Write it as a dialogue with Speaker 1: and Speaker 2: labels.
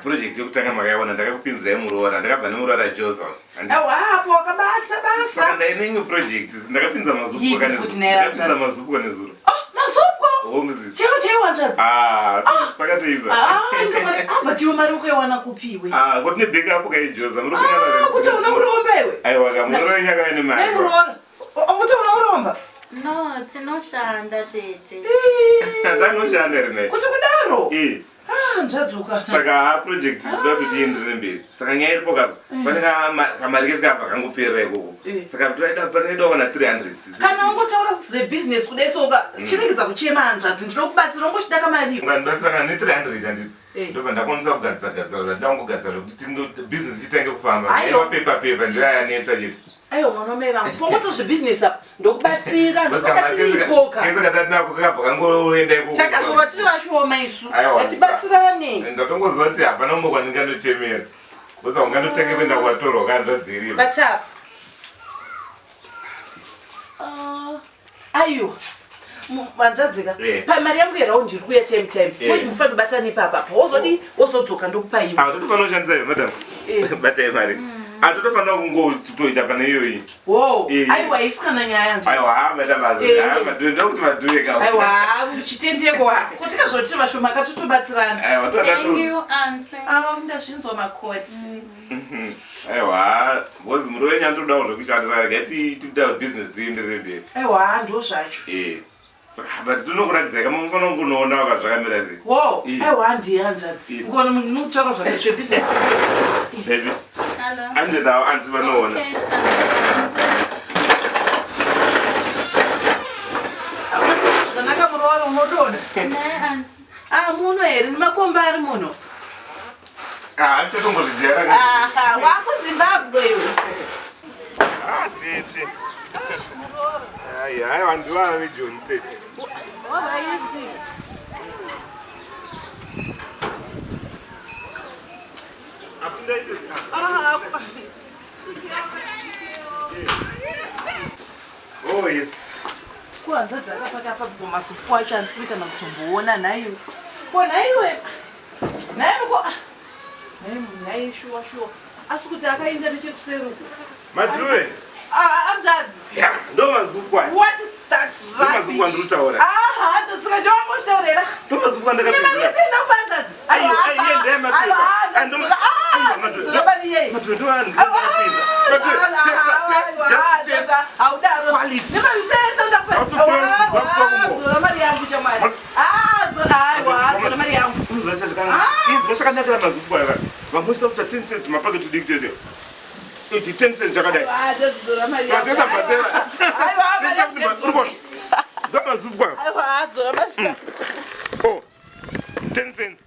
Speaker 1: project yokutanga makayaona ndakakupinzira yemurora ndakabva nemurora Joseph
Speaker 2: hapo akabata basa
Speaker 1: saka ndaine imwe project ndakapinza mazupuko ndakapinza mazupuko nezuro
Speaker 2: mazupuko cheo wanzvadzi
Speaker 1: pakatoiva
Speaker 2: batiwe mari ukaiwana kupiwe
Speaker 1: kuti nebackup kaijoza
Speaker 2: kuti una muromba iwe
Speaker 1: aiwa kamurora nyaka ine mari
Speaker 2: murora kuti una uromba
Speaker 3: no tinoshanda tete
Speaker 1: ndanoshanda rine
Speaker 2: kuti kudaro
Speaker 1: nzadzuka saka project zvinoda kuti tienderere mberi saka nyaya iripo kapo pane kamari kese kabva kangoperera ikoko saka panoida wana 300
Speaker 2: kana ungotaura zvebusiness kudai soka chiregedza kuchema hanzvadzi ndinokubatsira ungochida kamari
Speaker 1: ungandibatsira kana ne300 handiti ndobva ndakwanisa kugadzira ndangogadzira kuti business chitange kufamba mapepa ndirayanetsa chete
Speaker 2: aiwa mwana mai vangu pongoto zvebusiness apa ndokubatsira ndosakatiripoka
Speaker 1: kese katatinako kakabva kangoenda ikoko
Speaker 2: takazova tiri vashoma isu ngatibatsirane
Speaker 1: ndatongoziva kuti hapana umwe kwandingandochemera bosa ungandotenge kuenda kwatorwa kana zvadzirira
Speaker 2: batapa aiwa vanzvadzika pamari yangu yeraundi iri kuya time kuti mufanira kubatana ipapa wozodi wozodzoka ndokupaiwa
Speaker 1: totofanira kushandisa iyo madam batai mari totofanira kungotoita pane iyoyi
Speaker 2: aiwa isi kana nyaya
Speaker 1: aiwa madamazokuti madhuye
Speaker 2: aiwa chitendeko kuti kazvoti vashoma katotobatsirana ndazvinzwa makoti
Speaker 1: aiwa bozi muri wenyu anotodawo zvekushandisa gati tikuda business tienderere mberi
Speaker 2: aiwa ndo zvacho
Speaker 1: saka but tinokuratidzai kama mufanira kungonoona wakazvakamira sei
Speaker 2: aiwa handiye hanzvadzi ngona ndinokutaura zvake zvebusiness
Speaker 1: baby ande nawo anti vanoona
Speaker 2: zvakanaka muroro unodonha muno here nemakomba ari muno
Speaker 1: anditotongozvijera
Speaker 2: wakuzimbabwe iwe
Speaker 1: tete aiwa ndivana vejoni tete
Speaker 2: oraiti
Speaker 1: oh yes
Speaker 2: kuhanza dzakapata papo masupu acho andisiri kana kutomboona nhaiwe nhaiwe nhai shuwa asi kuti akaenda nechekuseri uku
Speaker 1: madhuwe
Speaker 2: anzvadzi
Speaker 1: ndo mazukwa
Speaker 2: what is that
Speaker 1: mazukwa ndinotaura
Speaker 2: totsika ndowangochitaurera
Speaker 1: ndomazukwa
Speaker 2: ndakapenda kupanzvadzi mari yangu chamari zora mari yangu
Speaker 1: zvachakanakira mazukwa aka vamoisa kuta 10 cent mapaketi dikitete 10 cent chakadai ndamazukwa 10 cents